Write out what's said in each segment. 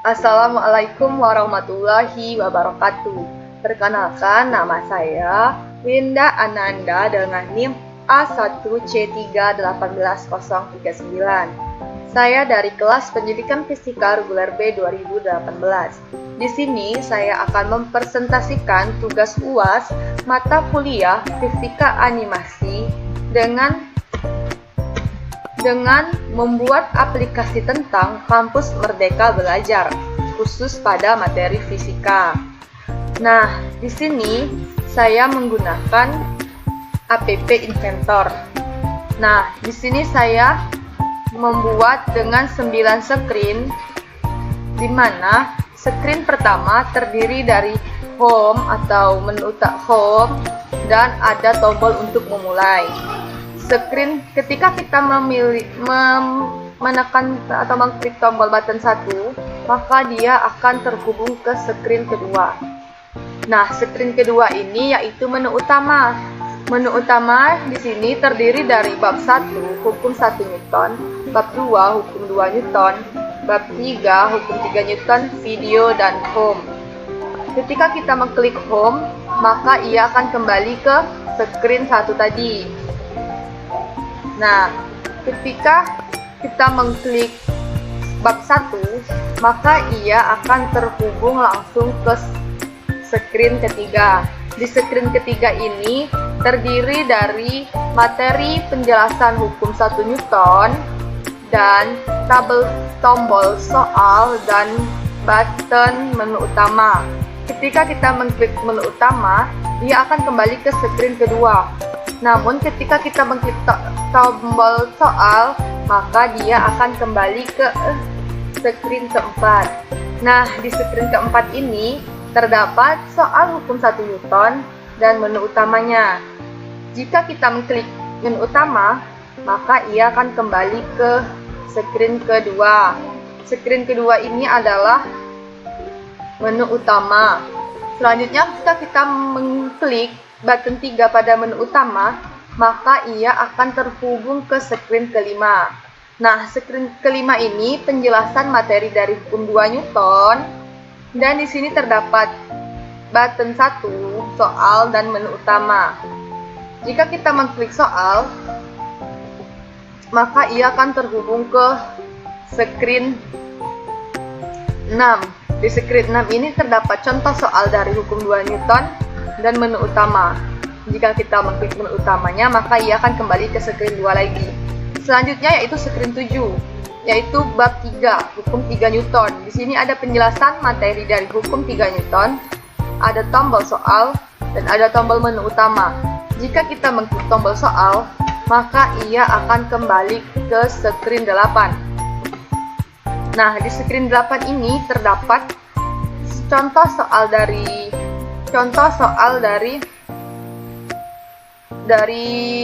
Assalamualaikum warahmatullahi wabarakatuh. Perkenalkan, nama saya Winda Ananda dengan NIM A1C3-18039. Saya dari kelas Pendidikan Fisika Reguler B 2018. Di sini saya akan mempresentasikan tugas UAS mata kuliah Fisika Animasi dengan membuat aplikasi tentang Kampus Merdeka Belajar, khusus pada materi fisika. Nah, di sini saya menggunakan app Inventor. Nah, di sini saya membuat dengan 9 screen, di mana screen pertama terdiri dari home atau menu home dan ada tombol untuk memulai. Screen ketika kita menekan atau mengklik tombol button 1, maka dia akan terhubung ke screen kedua. Nah, screen kedua ini yaitu menu utama. Menu utama di sini terdiri dari bab 1, hukum 1 Newton, bab 2, hukum 2 Newton, bab 3, hukum 3 Newton, video, dan home. Ketika kita mengklik home, maka ia akan kembali ke screen 1 tadi. Nah, ketika kita mengklik bab 1, maka ia akan terhubung langsung ke screen ketiga. Di screen ketiga ini terdiri dari materi penjelasan hukum 1 Newton dan tabel tombol soal dan button menu utama. Ketika kita mengklik menu utama, ia akan kembali ke screen kedua. Namun ketika kita mengklik tombol soal, maka dia akan kembali ke screen keempat. Nah, di screen keempat ini terdapat soal hukum 1 Newton dan menu utamanya. Jika kita mengklik menu utama, maka ia akan kembali ke screen kedua. Screen kedua ini adalah menu utama. Selanjutnya, jika kita mengklik button 3 pada menu utama, maka ia akan terhubung ke screen kelima. Nah, screen kelima ini penjelasan materi dari hukum 2 Newton, dan di sini terdapat button 1, soal, dan menu utama. Jika kita mengklik soal, maka ia akan terhubung ke screen 6. Di screen 6 ini terdapat contoh soal dari hukum 2 Newton dan menu utama. Jika kita mengklik menu utamanya, maka ia akan kembali ke screen 2 lagi. Selanjutnya yaitu screen 7, yaitu bab 3, hukum 3 Newton. Di sini ada penjelasan materi dari hukum 3 Newton, ada tombol soal, dan ada tombol menu utama. Jika kita mengklik tombol soal, maka ia akan kembali ke screen 8. Nah, di screen 8 ini terdapat contoh soal dari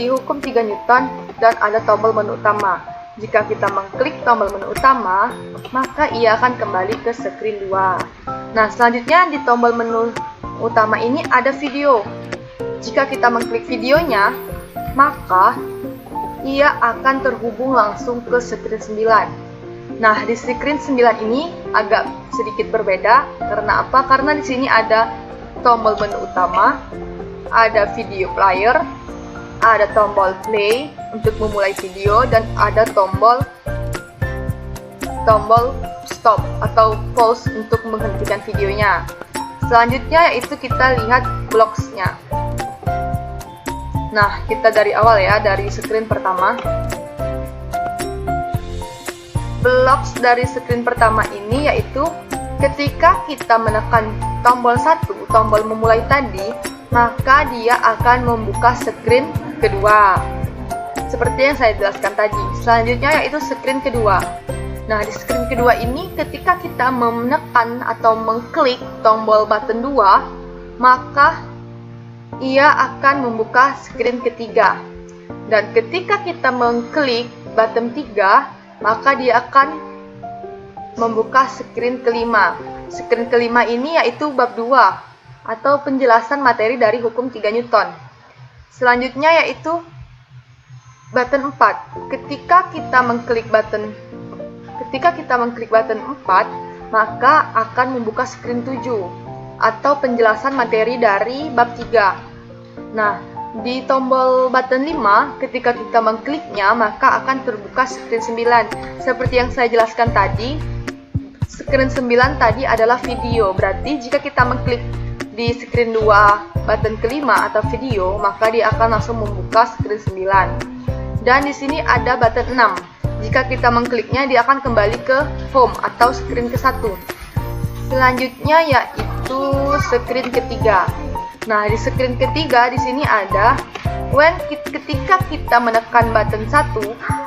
hukum 3 Newton dan ada tombol menu utama. Jika kita mengklik tombol menu utama, maka ia akan kembali ke screen 2. Nah, selanjutnya di tombol menu utama ini ada video. Jika kita mengklik videonya, maka ia akan terhubung langsung ke screen 9. Nah, di screen 9 ini agak sedikit berbeda. Karena apa? Karena di sini ada tombol menu utama, ada video player, ada tombol play untuk memulai video, dan ada tombol stop atau pause untuk menghentikan videonya. Selanjutnya yaitu kita lihat blocks-nya. Nah, kita dari awal ya, dari screen pertama. Blocks dari screen pertama ini yaitu ketika kita menekan tombol 1, tombol memulai tadi, maka dia akan membuka screen kedua. Seperti yang saya jelaskan tadi. Selanjutnya yaitu screen kedua. Nah, di screen kedua ini ketika kita menekan atau mengklik tombol button 2, maka ia akan membuka screen ketiga. Dan ketika kita mengklik button 3, maka dia akan membuka screen kelima. Screen kelima ini yaitu bab 2 atau penjelasan materi dari hukum 3 Newton. Selanjutnya yaitu button 4. Ketika kita mengklik button 4, maka akan membuka screen 7 atau penjelasan materi dari bab 3. Nah, di tombol button 5, ketika kita mengkliknya, maka akan terbuka screen 9. Seperti yang saya jelaskan tadi, screen 9 tadi adalah video. Berarti jika kita mengklik di screen 2 button kelima atau video, maka dia akan langsung membuka screen 9. Dan di sini ada button 6. Jika kita mengkliknya, dia akan kembali ke home atau screen ke-1. Selanjutnya yaitu screen ketiga. Nah, di screen ketiga di sini ada ketika kita menekan button 1,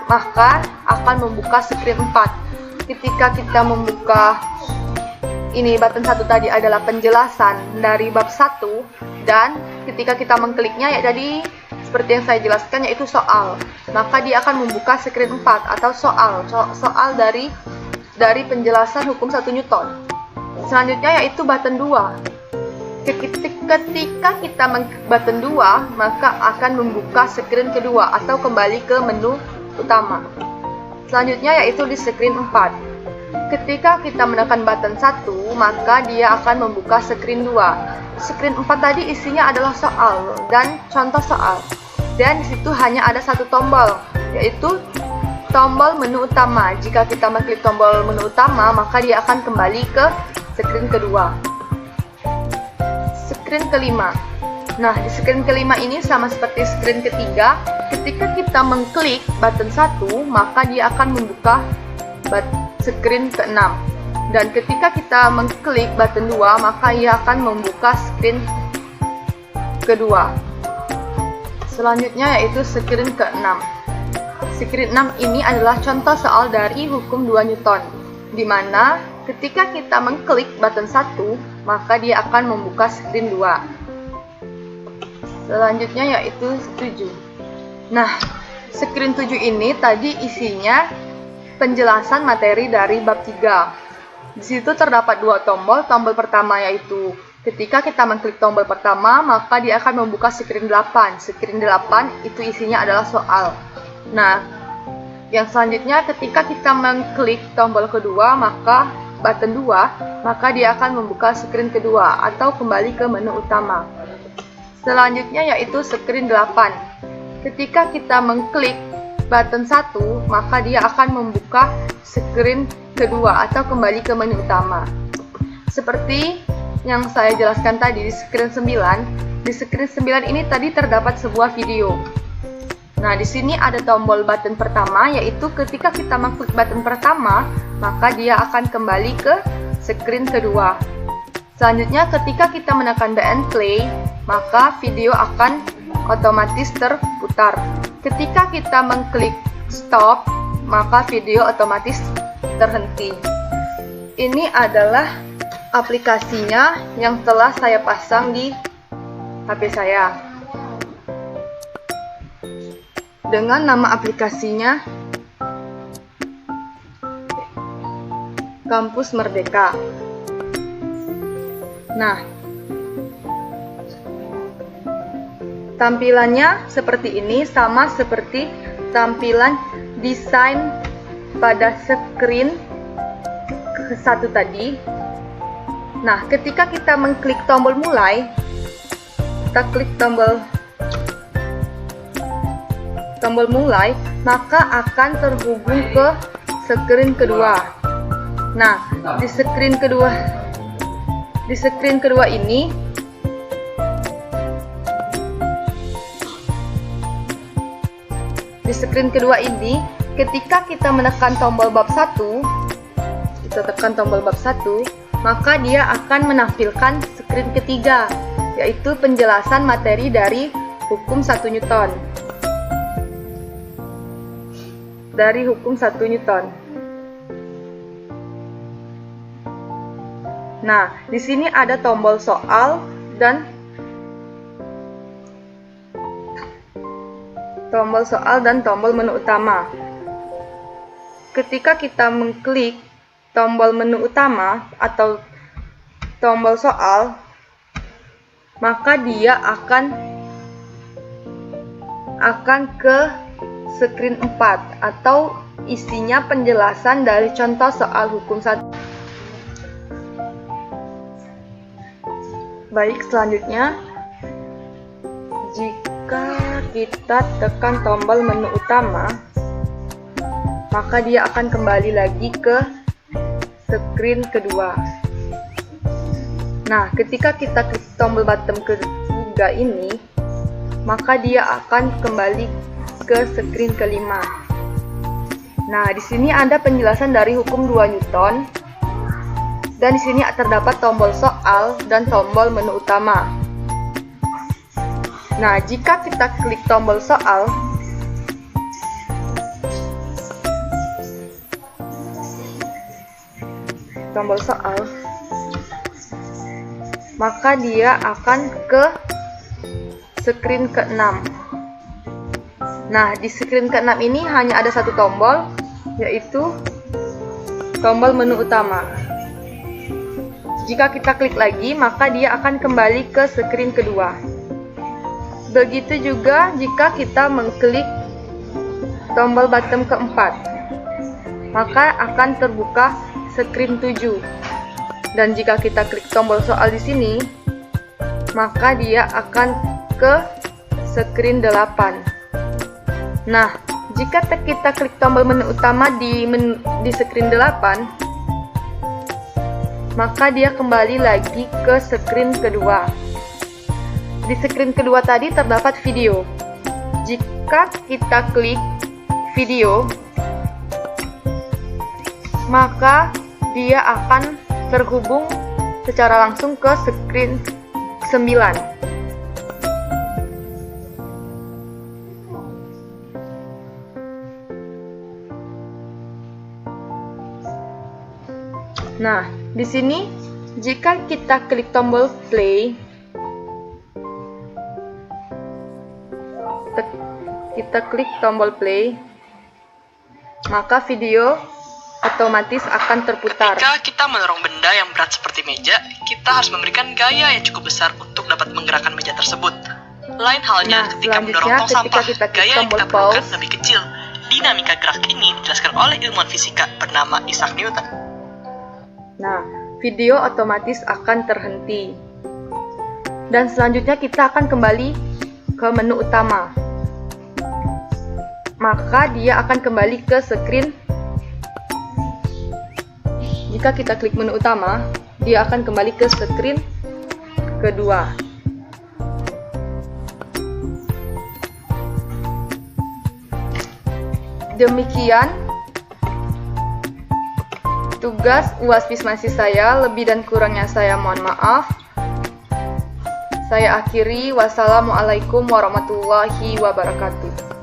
maka akan membuka screen 4. Ketika kita membuka ini button 1 tadi adalah penjelasan dari bab 1, dan ketika kita mengkliknya ya jadi seperti yang saya jelaskan yaitu soal, maka dia akan membuka screen 4 atau soal dari penjelasan hukum 1 Newton. Selanjutnya yaitu button 2. Ketika kita button 2, maka akan membuka screen kedua atau kembali ke menu utama. Selanjutnya yaitu di screen 4. Ketika kita menekan button 1, maka dia akan membuka screen 2. Screen 4 tadi isinya adalah soal dan contoh soal. Dan di situ hanya ada satu tombol, yaitu tombol menu utama. Jika kita mengklik tombol menu utama, maka dia akan kembali ke screen kedua. Screen kelima. Nah, di screen kelima ini sama seperti screen ketiga. Ketika kita mengklik button 1, maka dia akan membuka screen ke-6. Dan ketika kita mengklik button 2, maka ia akan membuka screen kedua. Selanjutnya yaitu screen ke-6. Screen 6 ini adalah contoh soal dari hukum 2 Newton, di mana ketika kita mengklik button 1, maka dia akan membuka screen 2. Selanjutnya yaitu 7. Nah, screen 7 ini tadi isinya penjelasan materi dari bab 3. Di situ terdapat dua tombol. Tombol pertama yaitu ketika kita mengklik tombol pertama, maka dia akan membuka screen 8. Screen 8 itu isinya adalah soal. Nah, yang selanjutnya ketika kita mengklik tombol kedua, maka button 2, maka dia akan membuka screen kedua atau kembali ke menu utama. Selanjutnya yaitu screen 8. Ketika kita mengklik button 1, maka dia akan membuka screen kedua atau kembali ke menu utama. Seperti yang saya jelaskan tadi di screen 9. Di screen 9 ini tadi terdapat sebuah video. Nah, di sini ada tombol button pertama, yaitu ketika kita mengklik button pertama, maka dia akan kembali ke screen kedua. Selanjutnya, ketika kita menekan the end play, maka video akan otomatis terputar. Ketika kita mengklik stop, maka video otomatis terhenti. Ini adalah aplikasinya yang telah saya pasang di HP saya. Dengan nama aplikasinya Kampus Merdeka. Nah, tampilannya seperti ini, sama seperti tampilan desain pada screen ke-1 tadi. Nah, ketika kita mengklik tombol mulai, kita klik tombol mulai, maka akan terhubung ke screen kedua. Nah, di screen kedua ini ketika kita menekan tombol bab 1, kita tekan tombol bab 1, maka dia akan menampilkan screen ketiga, yaitu penjelasan materi dari hukum 1 Newton. Dari hukum 1 Newton. Nah, di sini ada tombol soal dan tombol menu utama. Ketika kita mengklik tombol menu utama atau tombol soal, maka dia akan ke screen 4 atau isinya penjelasan dari contoh soal hukum 1. Baik, selanjutnya jika kita tekan tombol menu utama, maka dia akan kembali lagi ke screen kedua. Nah, ketika kita klik tombol bottom ketiga ini, maka dia akan kembali ke screen kelima. Nah, di sini ada penjelasan dari hukum 2 Newton. Dan di sini terdapat tombol soal dan tombol menu utama. Nah, jika kita klik tombol soal, maka dia akan ke screen ke-6. Nah, di screen ke-6 ini hanya ada satu tombol, yaitu tombol menu utama. Jika kita klik lagi, maka dia akan kembali ke screen kedua. Begitu juga jika kita mengklik tombol bottom keempat, maka akan terbuka screen 7. Dan jika kita klik tombol soal di sini, maka dia akan ke screen 8. Nah, jika kita klik tombol menu utama di screen 8, maka dia kembali lagi ke screen kedua. Di screen kedua tadi terdapat video. Jika kita klik video, maka dia akan terhubung secara langsung ke screen 9. Nah, di sini jika kita klik tombol play, maka video otomatis akan terputar. Ketika kita mendorong benda yang berat seperti meja, kita harus memberikan gaya yang cukup besar untuk dapat menggerakkan meja tersebut. Lain halnya ketika mendorong tong sampah, gaya yang kita perlukan lebih kecil. Dinamika gerak ini dijelaskan oleh ilmuwan fisika bernama Isaac Newton. Nah, video otomatis akan terhenti. Dan selanjutnya kita akan kembali ke menu utama. Maka dia akan kembali ke screen. Jika kita klik menu utama, dia akan kembali ke screen kedua. Demikian tugas UAS Bismasi saya, lebih dan kurangnya saya mohon maaf. Saya akhiri, wassalamualaikum warahmatullahi wabarakatuh.